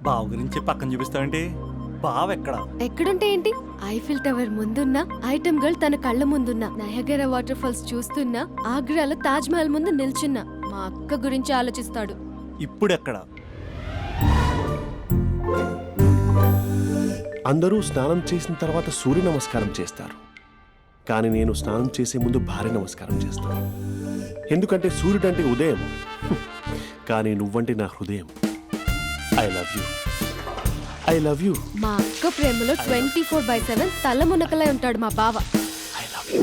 బావ గురించి పక్కన చూపిస్తావేంటి? బావ ఎక్కడుంటే ఏంటి? ఐఫిల్ టవర్ ముందున్న ఐటమ్ గర్ల్ తన కళ్ళ ముందున్న నయగరా వాటర్ ఫాల్స్ చూస్తున్నా ఆగ్రాలో తాజ్ మహల్ ముందు నిల్చున్నా మా అక్క గురించి ఆలోచిస్తాడు. ఇప్పుడెక్కడ? అందరూ స్నానం చేసిన తర్వాత సూర్య నమస్కారం చేస్తారు, కానీ నేను స్నానం చేసే ముందు భార్య నమస్కారం చేస్తాను. ఎందుకంటే సూర్యుడు అంటే ఉదయం, కానీ నువ్వంటే నా హృదయం. I love you, I love you. మా అక్క ప్రేమలో 24/7 తల మునకలై ఉంటాడు మా బావ. I love you.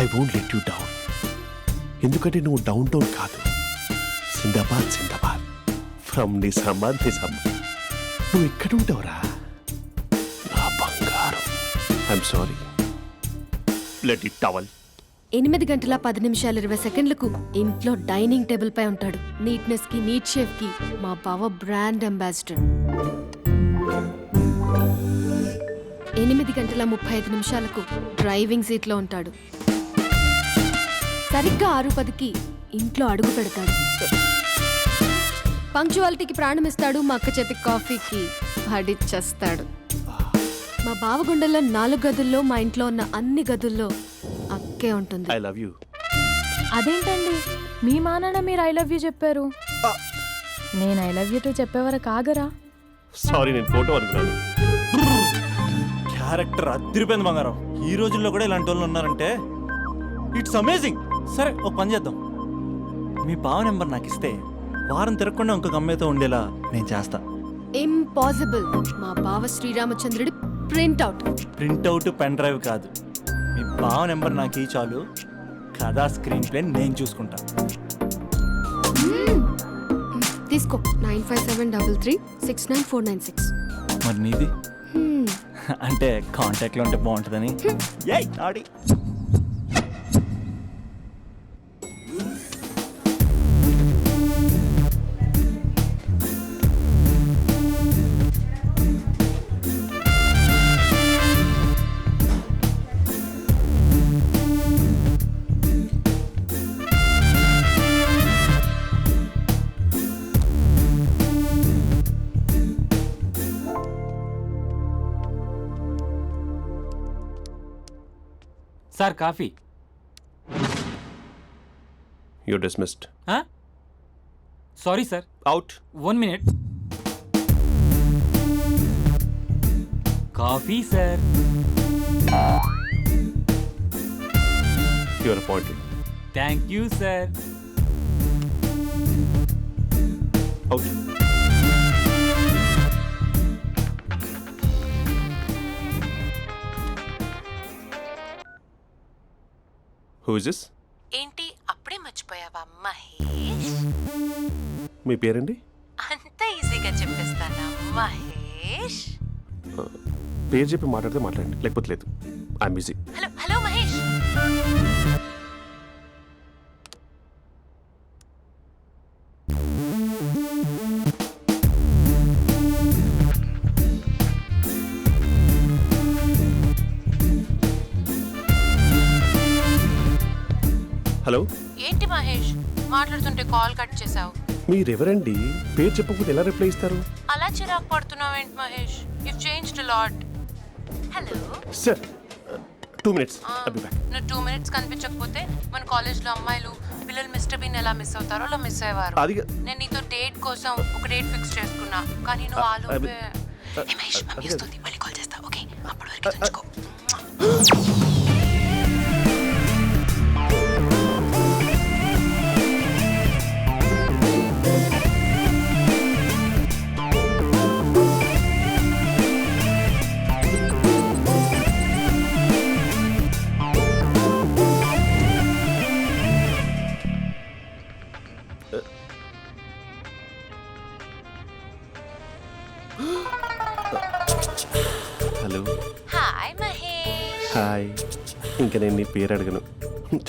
I won't let you down. ఎందుకంటే నువ్వు డౌన్ టౌన్ కాదు, జిందాబాద్ జిందాబాద్ ఫ్రమ్ నిజామాబాద్ నిజామాబాద్. నువ్వు ఎక్కడుంటావురా నా బంగారం? I'm sorry, let it towel. 8:10:20 ఇంట్లో డైనింగ్ టేబుల్ పై ఉంటాడు. నీట్నెస్ కి, నీట్ షేఫ్ కి మా బావ బ్రాండ్ అంబాసిడర్. 8:35 డ్రైవింగ్ సీట్ లో ఉంటాడు. సరిగ్గా 6:10 ఇంట్లో అడుగు పెడతాడు. పంక్చువాలిటీకి ప్రాణం ఇస్తాడు. మా అక్క చేతి కాఫీకి పడిచ్చేస్తాడు. మా బావ గుండెల్లో 4 గదుల్లో, మా ఇంట్లో ఉన్న అన్ని గదుల్లో అక్కే ఉంటుంది. I love you. అదేంటండి మీ మానాన్న మీరు ఐ లవ్ యూ చెప్పారు, నేను ఐ లవ్ యూ టు చెప్పేవరకు ఆగరా? సారీ, నేను ఫోటో అనుకున్నాను. క్యారెక్టర్ అదిరిపోయింది బంగారం. ఈ రోజుల్లో కూడా ఇలాంటి వాళ్ళు ఉన్నారంటే ఇట్స్ అమేజింగ్. సరే, ఒక పని చేద్దాం. మీ బావ నెంబర్ నాకు ఇస్తే వారం తిరగకుండా ఇంకొక అమ్మాయితో ఉండేలా నేను చేస్తా. ఇంపాసిబుల్. మా బావ శ్రీరామచంద్రుడి ప్రింట్అవుట్. ప్రింట్అవుట్ పెన్ డ్రైవ్ కాదు, మీ బావ నెంబర్ నాకు చాలు. కథా స్క్రీన్ ప్లే నేను చూసుకుంటా. తీసుకో. 9573369496. మరి నీది? అంటే కాంటాక్ట్లో ఉంటే బాగుంటుందని. ఆడి sir coffee. You dismissed. Sorry sir. Out. 1 minute. Coffee sir. You are appointed. Thank you sir. Out. Who is this? ఏంటి అప్పుడే మర్చిపోయావా మహేష్? మీ పేరండి? అంత ఈజీగా చెప్పేస్తానా మహేష్? పేరు చెప్పి మాట్లాడితే మాట్లాడండి, లేకపోతే లేదు. I'm busy. Hello hello Mahesh. Hello. ఏంటి మహేష్ మాట్లాడుతుంటే కాల్ కట్ చేసావు? మీరెవరండి? పేరు చెప్పకపోతే ఎలా రిప్లై ఇస్తారు? అలా చిరాకు పడుతున్నావేంటి Mahesh? You changed lot. Hello sir, 2 minutes. I'll be back. నువ్వు 2 minutes కనిపించకపోతే మన కాలేజ్లో అమ్మాయిలు పిల్లలు మిస్టర్ బీన్ ఎలా మిస్ అవుతారో అలా మిస్ అయ్యేవారు. నేను నీతో డేట్ కోసం ఒక డేట్ ఫిక్స్ చేసుకున్నా, కానీ నువ్వు ఆలోపే. మహేష్ మమ్మీ వస్తుంది, మళ్ళీ కాల్ చేస్తా. ఓకే, అప్పటి వరకు తెచ్చుకో. హలో. హాయ్ మహేష్. హాయ్. ఇంకా నేను నీ పేరు అడగను,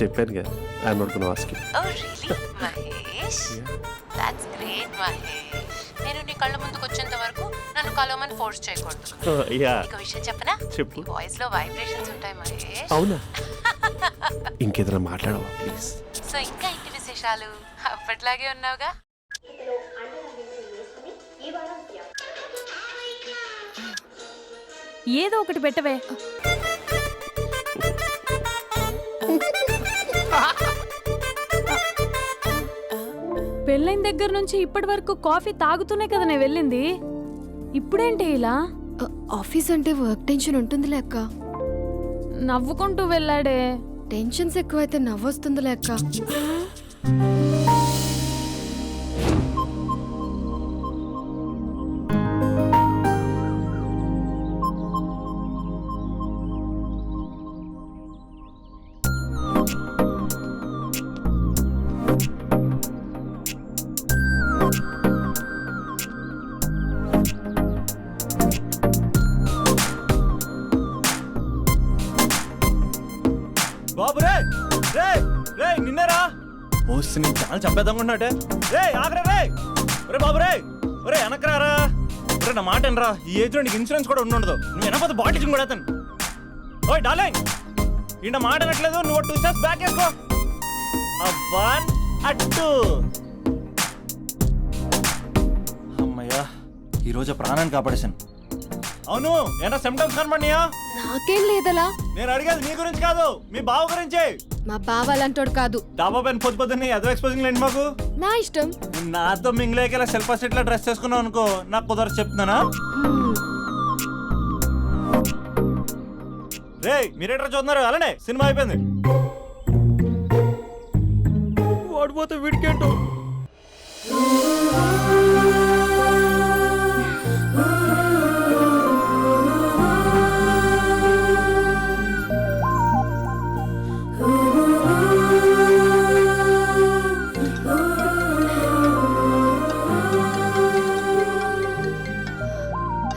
చెప్పానుగా. I'm not gonna ask you. Oh really Mahesh? That's great Mahesh. నేను నీ కళ్ళ ముందుకు వచ్చేంత వరకు నన్ను కలవమని ఫోర్స్ చేయకూడదు. యా నీకు విషయం చెప్పనా? చెప్పు. వాయిస్ లో వైబ్రేషన్స్ ఉంటాయి మహేష్. అవునా? ఇంకేదైనా మాట్లాడవా ప్లీజ్? సో ఇంకా ఇంటి విశేషాలు అప్పట్లాగే ఉన్నావుగా. ఏదో ఒకటి పెట్టవే. పెళ్ళైన దగ్గర నుంచి ఇప్పటి వరకు కాఫీ తాగుతూనే కదా నేను వెళ్ళింది. ఇప్పుడేంటి ఇలా? ఆఫీస్ అంటే వర్క్ టెన్షన్ ఉంటుందిలే అక్క. నవ్వుకుంటూ వెళ్ళాడే. టెన్షన్స్ ఎక్కువైతే నవ్వొస్తుందిలే అక్క. బాబు రే రే రే నిన్నేరా పోస్ట్ నీ ఛానల్ చంపేద్దామనుకుంటున్నాటే. రే ఆగరా రే. ఒరే బాబు రే. ఒరే వెనకరారా. ఒరే నా మాట అనరా. ఈ ఏజ్ లో నీకు ఇన్సూరెన్స్ కూడా ఉండదు. నువ్వు వెనకపోతే బాటిల్ కూడా అతను. ఓయ్ డార్లింగ్, ఈ నా మాట అనట్లేదు. నువ్వు 2 స్టెప్స్ బ్యాక్ వేసుకో. అవ్వన్ అట్టు. అమ్మయ్యా, ఈరోజు ప్రాణాన్ని కాపాడేశాను. అవును, ఏనా సిమ్టమ్స్ కనబడినాయా? నాకేం లేదలా. నేను అడిగేది నీ గురించి కాదు, మీ బావ గురించి. మా బావ అలాంటోడు కాదు. డాబా పైన పొద్దున్నే ఎదో ఎక్స్పోజింగ్ లేండి మాకు. నా ఇష్టం. నాతో మింగిలేక సెల్ఫ్ సెట్ డ్రెస్ చేసుకున్నావు అనుకో, నాకు కుదరదు చెప్తున్నానా? రే మీరేట్రా చూస్తున్నారు? అలానే సినిమా అయిపోయింది. వాడిపోతే వీడికేంటో.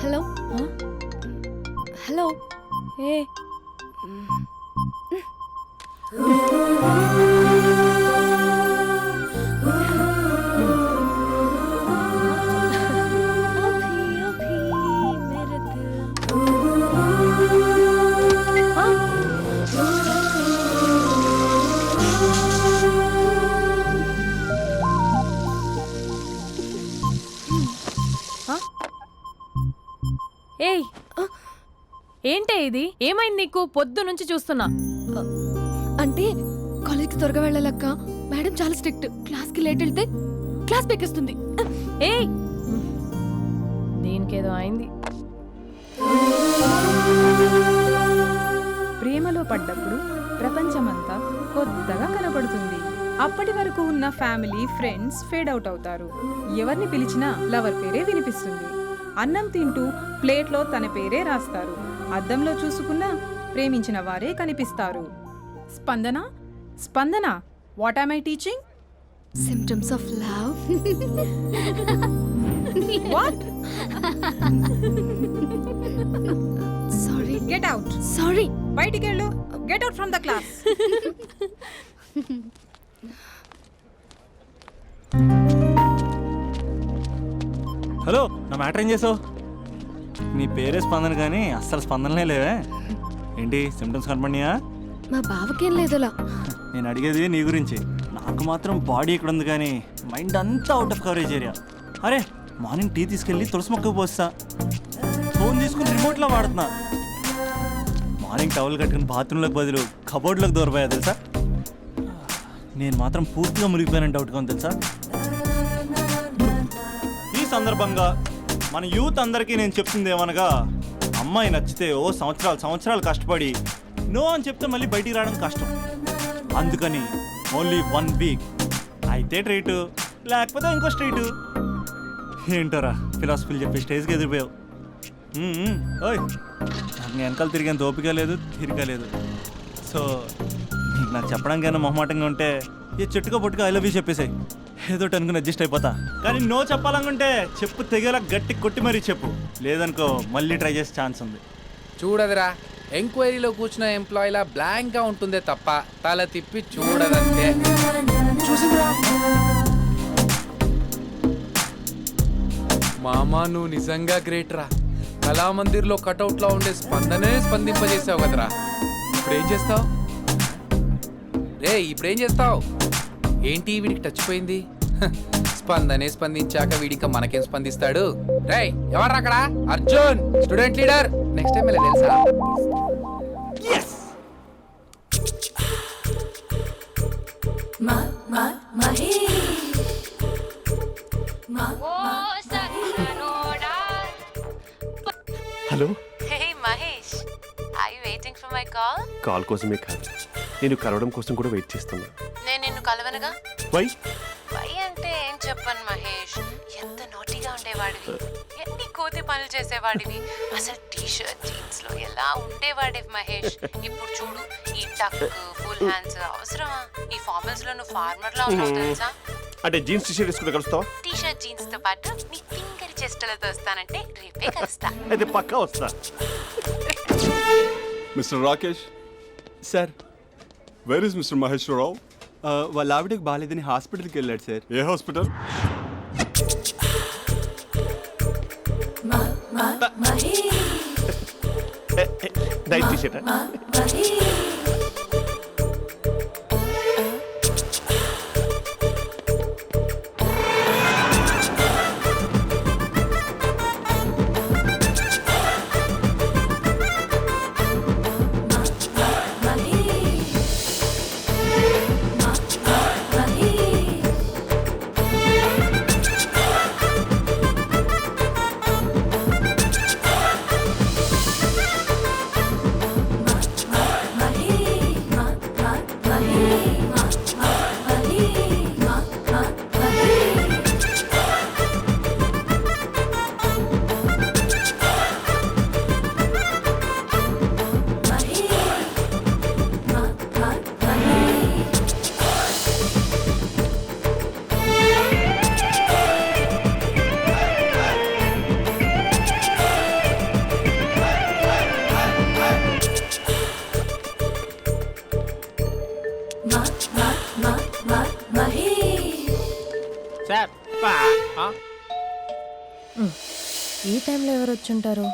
Hello hello. ఏ ఏయ్, ఏంటే ఇది? ఏమైంది నీకు? పొద్దు నుంచి చూస్తున్నా. అంటే కాలేజ్కి త్వరగా వెళ్ళాలక్క. మేడం చాలా స్ట్రిక్ట్. క్లాస్కి లేట్ వెళ్తే క్లాస్ పెక్కిస్తుంది. ఏయ్, దీనికేదో అయింది. ప్రేమలో పడ్డప్పుడు ప్రపంచమంతా కొత్తగా కనబడుతుంది. అప్పటి వరకు ఉన్న ఫ్యామిలీ ఫ్రెండ్స్ ఫేడ్ అవుట్ అవుతారు. ఎవరిని పిలిచినా లవర్ పేరే వినిపిస్తుంది. అన్నం తింటూ ప్లేట్లో తన పేరే రాస్తారు. అద్దంలో చూసుకున్నా ప్రేమించిన వారే కనిపిస్తారు. Spandana Spandana, what am I teaching? Symptoms of love. What? Sorry. Get out. Sorry. బయటికి వెళ్ళు. Get out from the class. Hello, నా మ్యాటర్ ఏం చేసావు? నీ పేరే స్పందన కానీ అస్సలు స్పందనలే లేవే. ఏంటి సిమ్టమ్స్ కనపడినాయా? మా బావకేం లేదులా. నేను అడిగేది నీ గురించి. నాకు మాత్రం బాడీ ఇక్కడ ఉంది కానీ మైండ్ అంతా అవుట్ ఆఫ్ కవరేజ్ ఏరియా. అరే మార్నింగ్ టీ తీసుకెళ్ళి తులసి మొక్కకు పోస్తా. ఫోన్ తీసుకుని రిమోట్లో వాడుతున్నా. మార్నింగ్ టవల్ కట్టుకుని బాత్రూంలోకి బదులు కబోర్డ్లోకి దూరపోయా తెలుసా. నేను మాత్రం పూర్తిగా మునిగిపోయానని డౌట్గా ఉంది తెలుసా. ఈ సందర్భంగా మన యూత్ అందరికీ నేను చెప్తుంది ఏమనగా, అమ్మాయి నచ్చితే ఓ సంవత్సరాలు కష్టపడి నో అని చెప్తే మళ్ళీ బయటికి రావడం కష్టం. అందుకని ఓన్లీ 1 వీక్ అయితే ట్రీటు, లేకపోతే ఇంకో స్ట్రీటు. ఏంటోరా ఫిలాసఫీలు చెప్పి స్టేజ్కి ఎదిరిపోయావు. ఓయ్, నాకు వెనకాల తిరిగేంత ఓపిక లేదు, తీరిక లేదు. సో నీకు నాకు చెప్పడానికైనా మొహమాటంగా ఉంటే ఏ చెట్టుగా పొట్టుగా ఐ లవ్ యూ చెప్పేసాయి. ఏదో అనుకుని అడ్జస్ట్ అయిపోతా. కానీ నో చెప్పాలనుకుంటే చెప్పు తెగేలా గట్టి కొట్టి మరీ చెప్పు. లేదనుకో మళ్ళీ ట్రై చేసే ఛాన్స్ ఉంది. చూడదురా, ఎంక్వైరీలో కూర్చున్న ఎంప్లాయీలా బ్లాంక్గా ఉంటుందే తప్ప తల తిప్పి చూడదంతే. చూసిందిరా. అమ్మా నువ్వు నిజంగా గ్రేట్ రా. కళామందిర్లో కటౌట్లో ఉండే స్పందనే స్పందింపజేసావు కదరా. ఇప్పుడేం చేస్తావు రే? ఇప్పుడేం చేస్తావు? ఏంటి వీడికి టచ్ పోయింది? స్పందనే స్పందించాక వీడిక మనకేం స్పందిస్తాడు? రేయ్ ఎవరు అక్కడ? Arjun student leader. Next time ఇలా తెలుసా? Hello, hey Mahesh, I waiting for my call? Call కోసమే కాదు, నేను కలవడం కోసం కూడా వెయిట్ చేస్తున్నా. నేను నిన్ను కలవనుగా. వై? వై అంటే ఏం చెప్పను మహేష్, ఎంత నోటీగా ఉండేవాడివి, ఎన్ని కోతి పనులు చేసేవాడివి, అసలు టీ షర్ట్ జీన్స్ లో ఎలా ఉండేవాడివి మహేష్. ఇప్పుడు చూడు, ఈ టక్ ఫుల్ హ్యాండ్స్ అవసరమా? ఈ ఫార్మల్స్ లో నువ్వు ఫార్మర్ లా ఉన్నావు తెలుసా? అంటే జీన్స్ టీ షర్ట్ వేసుకుంటే కలుస్తావా? టీ షర్ట్ జీన్స్ తో పాటు నీ ఫింగర్ చెస్టలతో వస్తానంటే రేపే కలుస్తా. అయితే పక్కా వస్తా. Mister Rakesh, sir, where is mister Maheshwararao? వాళ్ళ ఆవిడకి బాగాలేదని హాస్పిటల్కి వెళ్ళాడు సార్. ఏ హాస్పిటల్? Night T shirt. ఈ టైంలో ఎవరు వచ్చుంటారు?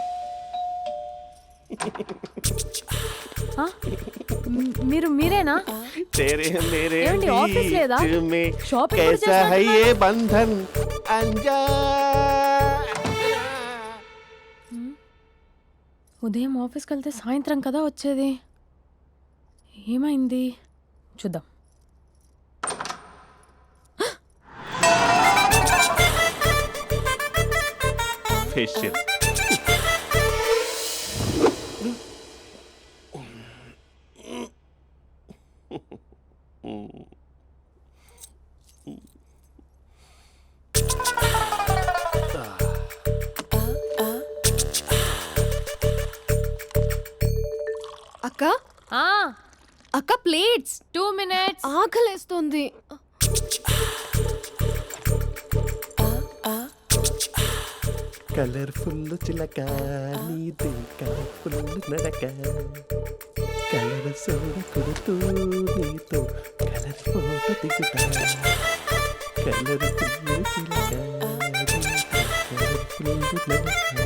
మీరేనా? ఏమండి, ఆఫీస్ లేదా? షాపింగ్ కూడా చేస్తున్నారు? ఉదయం ఆఫీస్కి వెళ్తే సాయంత్రం కదా వచ్చేది. ఏమైంది చూద్దాం. ఫేషియల్. అక్క, అక్క ప్లేట్స్. 2 minutes. ఆకలేస్తుంది. కలర్ఫుల్ చిలక నీదే కలర్ఫుల్ నడక, కలర్ సోడ కొడుతూ నీతో కలర్ ఫోటో దిగుతా, కలర్ఫుల్ చిలక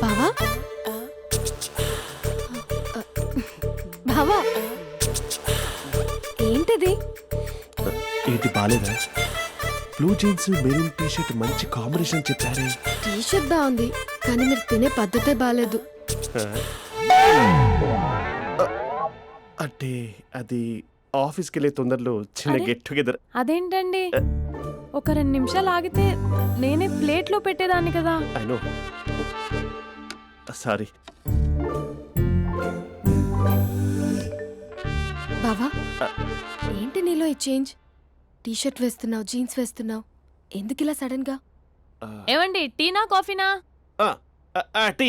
బావా, బావా, ఏంటిది? ఏంటి బాలేదా? Blue jeans maroon T shirt మంచి కాంబినేషన్ చెప్పారే. టీ షర్ట్ బాగుంది, కానీ మీరు తినే పద్ధతే బాలేదు. అంటే అది ఆఫీస్కి వెళ్ళే తొందరలో చిన్న గెట్ టుగెదర్. అదేంటండి, ఒక 2 నిమిషాలు ఆగితే నేనే ప్లేట్లో పెట్టేదాన్ని కదా. I know, sorry. బావా, ఏంటి నీలో ఈ చేంజ్? టీ షర్ట్ వేస్తున్నావు, జీన్స్ వేస్తున్నావు, ఎందుకు ఇలా సడన్ గా? ఏమండి, టీనా కాఫీనా? టీ.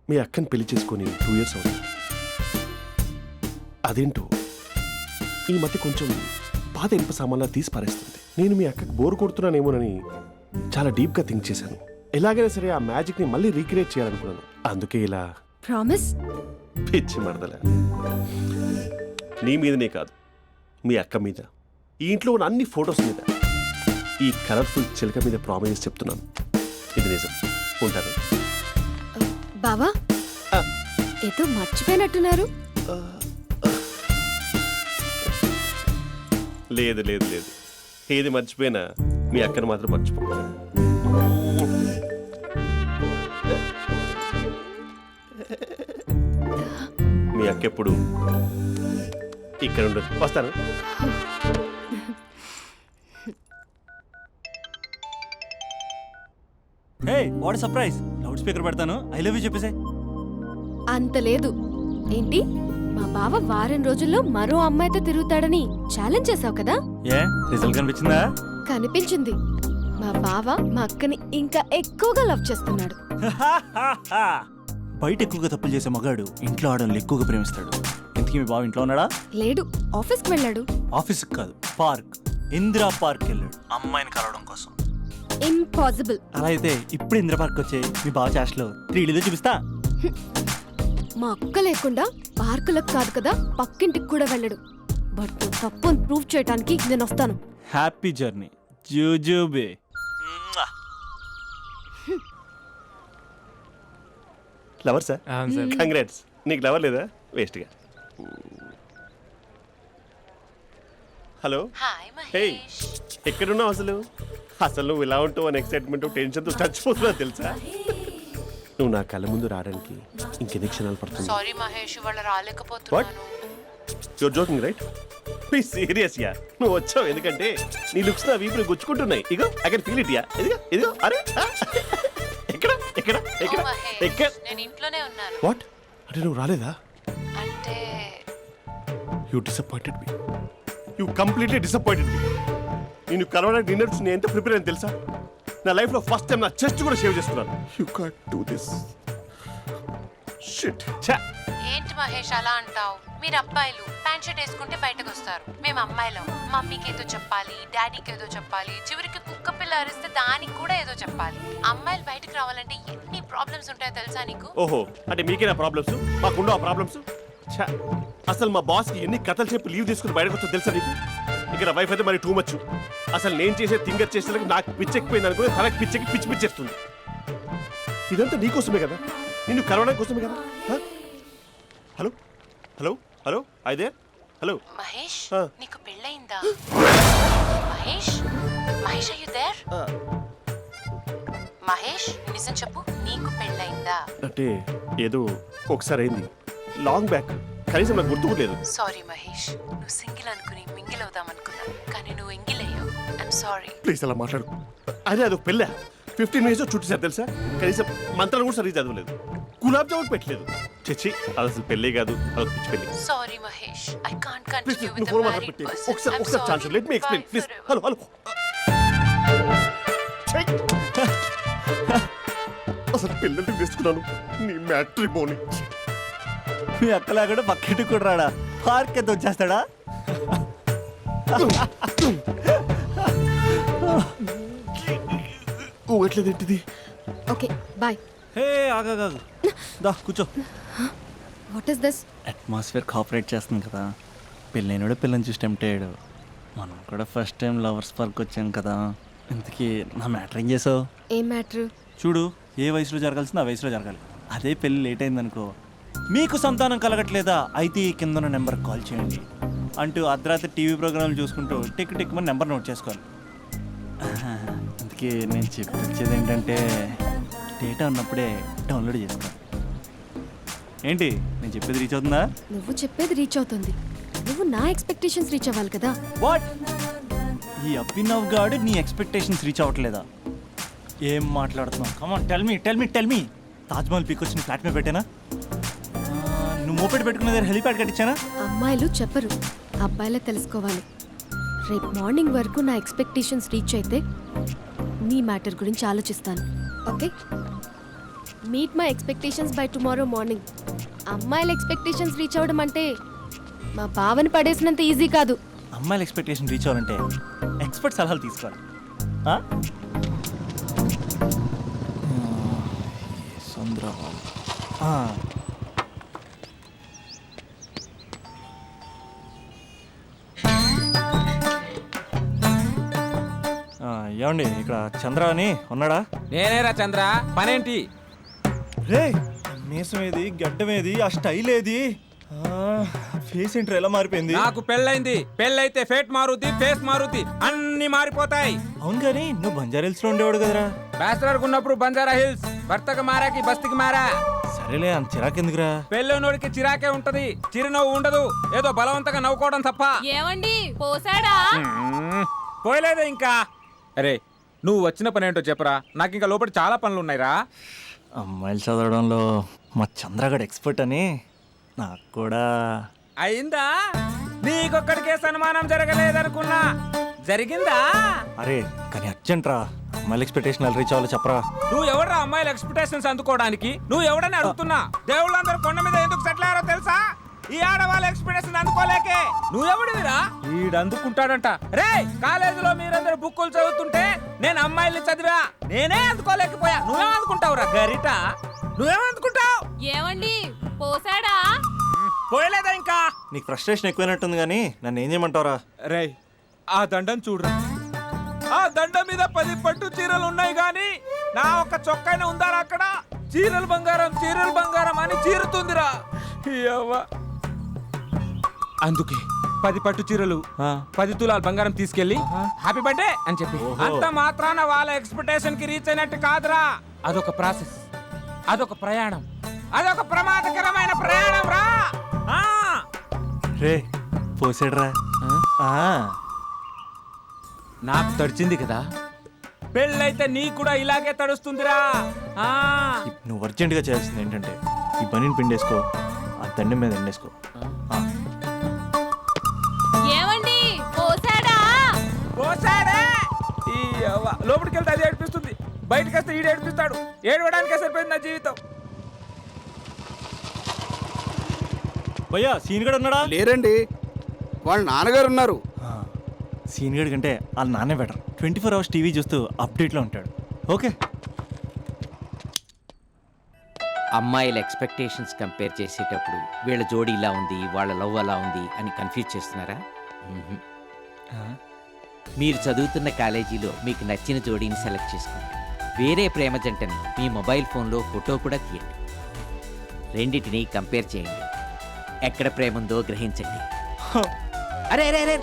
మీ అక్కని పెళ్లి చేసుకొని 2 years అవుతుంది. అదేంటో ఈ మధ్య కొంచెం పాత ఇనుప సామాన్లా తీసి పారేస్తుంది. నేను మీ అక్కకు బోర్ కొడుతున్నానేమోనని చాలా డీప్గా థింక్ చేశాను. ఎలాగైనా సరే ఆ మ్యాజిక్ని మళ్ళీ రీక్రియేట్ చేయాలనుకున్నాను. అందుకే ఇలా. ప్రామిస్? పిచ్చి మరదల, నీ మీదనే కాదు, మీ అక్క మీద, ఈ ఇంట్లో ఉన్న అన్ని ఫొటోస్ మీద, ఈ కలర్ఫుల్ చిలక మీద ప్రామిస్ చెప్తున్నాను, ఇది నిజం. ఉంటాను. బావా ఆ. ఏదో మర్చిపోయినట్టున్నారు. లేదు లేదు లేదు, ఏది మర్చిపోయినా మీ అక్కను మాత్రం మర్చిపో. మీ అక్క ఎప్పుడు ఇక్కడ ఉండదు. వస్తాను. Hey what surprise, loud speaker పెడతాను, ఐ లవ్ యూ చెప్పేసే. అంత లేదు. ఏంటి, మా బావ వారం రోజుల్లో మరో అమ్మాయితో తిరుగుతాడని ఛాలెంజ్ చేసావు కదా? ఏ రిజల్ట్ కనిపించిందా? కనిపించింది. మా బావ మా అక్కని ఇంకా ఎక్కువగా లవ్ చేస్తున్నాడు. బయట ఎక్కువగా తప్పులు చేసే మగాడు ఇంట్లో ఆడవాళ్ళు ఎక్కువగా ప్రేమిస్తాడు. ఇంతకీ మీ బావ ఇంట్లో ఉన్నాడా? లేడు, ఆఫీస్కి వెళ్ళాడు. ఆఫీస్కి కాదు, పార్క్, ఇందిరా పార్క్ వెళ్ళాడు అమ్మాయిని కలవడం కోసం. ఇంపాసిబుల్. అలా అయితే ఇప్పుడు ఇందిరా పార్క్ వచ్చే మీ బావ చాష్లో 3Dలో చూపిస్తా. మా అక్క లేకుండా పార్కులకు కాదు కదా, పక్కింటికి కూడా వెళ్ళడు. బట్ నువ్వు తప్పు ప్రూవ్ చేయడానికి నేను వస్తాను. హ్యాపీ జర్నీ జూజూబే. Lover sir? అవును సార్. కంగ్రాట్స్. నీకు లవర్ లేదా? వేస్ట్గా. హలో. Hi hey, Mahesh. ఎక్కడున్నావు అసలు? అసలు నువ్వు ఇలా ఉంటావు అని ఎక్సైట్మెంట్ టెన్షన్తో చచ్చిపోతున్నా తెలుసా? నువ్వు నా కళ్ళ ముందు రావడానికి ఇంకెన్ని క్షణాలు పడుతుంది? సారీ మహేష్, ఇవాళ రాలేకపోతున్నాను. Your joking right? Please serious యా. నువ్వు వచ్చావు ఎందుకంటే నీ లుక్స్ నా వీపుని గుచ్చుకుంటున్నాయి. ఇగో ఐ కెన్ ఫీల్ ఇట్ యా. ఇదిగో ఇదిగో. అరే ఎక్కడ ఎక్కడ ఎక్కడ ఓ మహేష్, ఎక్కడ? నేను ఇంట్లోనే ఉన్నాను. వాట్ అంటే నువ్వు రాలేదా? అంటే you disappointed me. You completely disappointed me. నేను కలవడానికి డిన్నర్స్ నేను ఎంత ప్రిపేర్ అని తెలుసా? నా లైఫ్లో ఫస్ట్ టైం నా చెస్ట్ కూడా సేవ్ చేస్తున్నాను. You can't do this. Shit. ఛా. ఏంటి మహేష్ అలా అంటావు? మీరు అబ్బాయిలు ప్యాంట్ షర్ట్ వేసుకుంటే బయటకు వస్తారు. మేము అమ్మాయిలం, మమ్మీకి ఏదో చెప్పాలి, డాడీకి ఏదో చెప్పాలి, చివరికి కుక్క పిల్ల అరిస్తే దానికి కూడా ఏదో చెప్పాలి. అమ్మాయిలు బయటకు రావాలంటే ఎన్ని ప్రాబ్లమ్స్ ఉంటాయో తెలుసా నీకు? ఓహో, అంటే మీకేనా ప్రాబ్లమ్స్? మాకుండా ఆ ప్రాబ్లమ్స్? ఛా. అసలు మా బాస్కి ఎన్ని కథలు చెప్పి లీవ్ తీసుకుని బయటకు వచ్చో తెలుసా నీకు? ఇక్కడ వైఫ్ అయితే మరి టూ మచ్. అసలు నేను చేసే థింగర్ చేసేందుకు నాకు పిచ్చెక్కిపోయింది అనుకుని తనకి పిచ్చెక్కి పిచ్చి పిచ్చేస్తుంది. ఇదంతా నీకోసమే కదా, నిన్ను కలవడానికి కోసమే కదా. హలో హలో హలో అయితే హలో మహేష్, ఆ. నీకు పెళ్ళయిందా? Mahesh, Mahesh are you there? Mahesh నిజం చెప్పు, నీకు పెళ్ళయిందా? అంటే ఏదో ఒకసారి అయింది, లాంగ్ బ్యాక్, కనీసం నాకు గుర్తుకులేదు. సారీ మహేష్, నువ్వు సింగిల్ అనుకుని మింగిల్ అవుదాం అనుకున్నా, కానీ నువ్వు ఎంగిల్ అయ్యావు. I'm sorry. ప్లీజ్ అలా మాట్లాడు. అదే అదొక పెళ్ళా? 15 minutes చుట్టేసారు తెలుసా? కనీసం మంత్రాలు కూడా సరిగ్గా చదవలేదు, గులాబ్ జామున్ పెట్టలేదు. చచ్చి, అది అసలు పెళ్ళే కాదు, అదొక పిచ్చి పెళ్ళి. Sorry Mahesh, I can't please continue with నువ్వు ద ఫోన్ మ్యారీడ్ మాట్లాడి పర్సన్. ఒకసారి chance let me explain please. Hello hello. అసలు పెళ్ళంటే తీసుకున్నాను నీ మ్యాట్రిమోని. మీ అక్కలా కూడా పక్కింటికి కూడా రాడా? పార్క్ ఎంత వచ్చేస్తాడా? ఎట్లేదేంటిది? Okay bye. హే ఆగా దా కూర్చో. What is this? Atmosphere cooperate చేస్తుంది కదా. పెళ్ళైనడు పిల్లని చూసి టెంప్ట్ అయ్యాడు. మనం కూడా ఫస్ట్ టైం లవర్స్ పార్క్ వచ్చాం కదా. ఇంతకీ నా మ్యాటర్ ఏం చేసావు? ఏం మ్యాటర్? చూడు, ఏ వయసులో జరగాల్సిందో ఆ వయసులో జరగాలి. అదే పెళ్ళి లేట్ అయిందనుకో, మీకు సంతానం కలగట్లేదా అయితే ఈ కింద ఉన్న నెంబర్కి కాల్ చేయండి అంటూ అర్ధరాత్రి టీవీ ప్రోగ్రాంలు చూసుకుంటూ టిక్ టిక్ మన నెంబర్ నోట్ చేసుకోవాలి. అందుకే నేను చెప్పేది ఏంటంటే డేటా ఉన్నప్పుడే డౌన్లోడ్ చేసుకోవాలి. ఏంటి నేను చెప్పేది రీచ్ అవుతుందా? నువ్వు చెప్పేది రీచ్ అవుతుంది, నువ్వు నా ఎక్స్పెక్టేషన్స్ రీచ్ అవ్వాలి కదా. వాట్? ఈ అభినవ్ గాడు నీ ఎక్స్పెక్టేషన్స్ రీచ్ అవ్వట్లేదా? ఏం మాట్లాడుతున్నావు? Come on tell me. Taj Mahal peak వచ్చి ఫ్లాట్ మీద పెట్టానా? నువ్వు మోపెట్ పెట్టుకున్న దగ్గర హెలిప్యాడ్ కట్టించానా? అమ్మాయిలు చెప్పరు, అబ్బాయిలే తెలుసుకోవాలి. రేపు మార్నింగ్ వరకు నా ఎక్స్పెక్టేషన్స్ రీచ్ అయితే నీ మ్యాటర్ గురించి ఆలోచిస్తాను. Okay, meet my expectations by tomorrow morning. అమ్మాయిల ఎక్స్పెక్టేషన్స్ రీచ్ అవ్వడం అంటే మా బావని పడేసినంత ఈజీ కాదు. అమ్మాయిల ఎక్స్పెక్టేషన్ రీచ్ అవ్వాలంటే ఎక్స్పర్ట్ సలహాలు తీసుకోవాలి. ఏమండి ఇక్కడ చంద్ర అని ఉన్నాడా? నేనేరా చంద్ర, పనేంటి? రే మీసం ఏది, గడ్డం ఏది, ఆ స్టైల్ ఏది, ఫేస్ ఏంట్రా ఎలా మారిపోయింది? నాకు పెళ్ళైంది, పెళ్ళైతే ఫేట్ మారుద్ది, ఫేస్ మారుద్ది, అన్ని మారిపోతాయి. అవును కానీ నువ్వు బంజారా హిల్స్ లో ఉండేవాడు కదరా? బ్యాచిలర్ ఉన్నప్పుడు బంజారా హిల్స్, భర్తకు మారాకి బస్తికి మారా. సరేలే అంత చిరాకెందుకురా? పెళ్ళోనోడికి చిరాకే ఉంటది, చిరునవ్వు ఉండదు, ఏదో బలవంతంగా నవ్వుకోవడం తప్ప. ఏమండి పోసాడా? పోయలేదే ఇంకా. అరే నువ్వు వచ్చిన పని ఏంటో చెప్పరా, నాకు ఇంకా లోపల చాలా పనులు ఉన్నాయిరా. అమ్మాయిలు చదవడంలో మా చంద్రగడ్ ఎక్స్పర్ట్ అని నాకు కూడా. అయిందా? నీకొక్కడికే సన్మానం జరగలేదనుకున్నా, జరిగిందా? అరే కానీ అర్జెంట్ రా, అమ్మాయిల ఎక్స్పెక్టేషన్ రీచ్ అవ్వాలో చెప్పరా. నువ్వు ఎవడ్రా అమ్మాయిల ఎక్స్పెక్టేషన్స్ అందుకోవడానికి? నువ్వు ఎవడని అడుగుతున్నా. దేవుళ్ళందరూ కొండ మీద ఎందుకు సెటిల్ అయ్యారో తెలుసా? ఈ ఆడవాళ్ళ ఎక్స్పెక్టేషన్ అందుకోలేకే. నువ్వెవడివిరా? వీడు అందుకుంటాడంట. రే కాలేజీలో మీరందరూ బుక్కులు చదువుతుంటే నేను అమ్మాయిల్ని చదివా, నేనే అందుకోలేకపోయా. నువ్వేం అందుకుంటావురా గరిట? నువ్వేం అందుకుంటావు? ఏమండి పోసాడా? పోయలేదా ఇంకా? నీకు ఫ్రస్ట్రేషన్ ఎక్కువైనట్టుంది కానీ నన్ను ఏం చేయమంటావురా? రే ఆ దండం చూడరా, ఆ దండం మీద 10 పట్టు చీరలు ఉన్నాయి గాని నా ఒక్క చొక్కాయిన ఉందారా అక్కడ? చీరలు బంగారం అని చీరుతుందిరా. అందుకే 10 పట్టు చీరలు 10 తులాల బంగారం తీసుకెళ్లి హ్యాపీ బర్త్డే అని చెప్పి. అంత మాత్రాన వాళ్ళ ఎక్స్పెక్టేషన్ కి రీచ్ అయినట్టు కాదురా. అదొక ప్రాసెస్, అదొక ప్రయాణం, అదొక ప్రమాదకరమైన ప్రయాణం రా. రే పోసాడురా. నాకు తడిచింది కదా, పెళ్ళైతే నీ కూడా ఇలాగే తడుస్తుందిరా. నువ్వు అర్జెంటుగా చేయాల్సింది ఏంటంటే ఈ పనిని పిండేసుకో, ఆ దండం మీద ఎండేసుకో. ఏమండి పోసాడా? పోసాడే. లోపలికి వెళ్తే అది ఏడిపిస్తుంది, బయటకు వస్తే ఈడు ఏడిపిస్తాడు. ఏడవడానికే సరిపోయింది నా జీవితం. భయ్యా సీన్ గడ్ ఉన్నాడా? లేరండి, వాళ్ళ నాన్నగారు ఉన్నారు. సీన్ గడ్ కంటే వాళ్ళ నాన్నే బెటర్. 24 hours టీవీ చూస్తూ అప్డేట్లో ఉంటాడు. ఓకే. అమ్మాయిల ఎక్స్పెక్టేషన్స్ కంపేర్ చేసేటప్పుడు వీళ్ళ జోడి ఇలా ఉంది, వాళ్ళ లవ్ అలా ఉంది అని కన్ఫ్యూజ్ చేస్తున్నారా? మీరు చదువుతున్న కాలేజీలో మీకు నచ్చిన జోడీని సెలెక్ట్ చేసుకోండి. వేరే ప్రేమ జంటని మీ మొబైల్ ఫోన్లో ఫోటో కూడా తీయండి. రెండింటిని కంపేర్ చేయండి. ఎక్కడ ప్రేమ ఉందో గ్రహించండి. అరే అరే అరే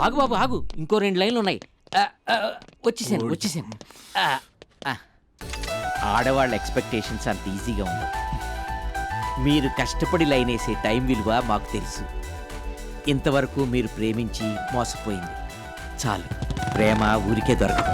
ఆగు బాబు ఆగు, ఇంకో 2 లైన్లు ఉన్నాయి. వచ్చేసాను. ఆడవాళ్ళ ఎక్స్పెక్టేషన్స్ అంత ఈజీగా ఉండవు. మీరు కష్టపడి లైన్ వేసే టైం విలువ మాకు తెలుసు. ఇంతవరకు మీరు ప్రేమించి మోసపోయింది చాలు. ప్రేమ ఊరికే దొరకదు.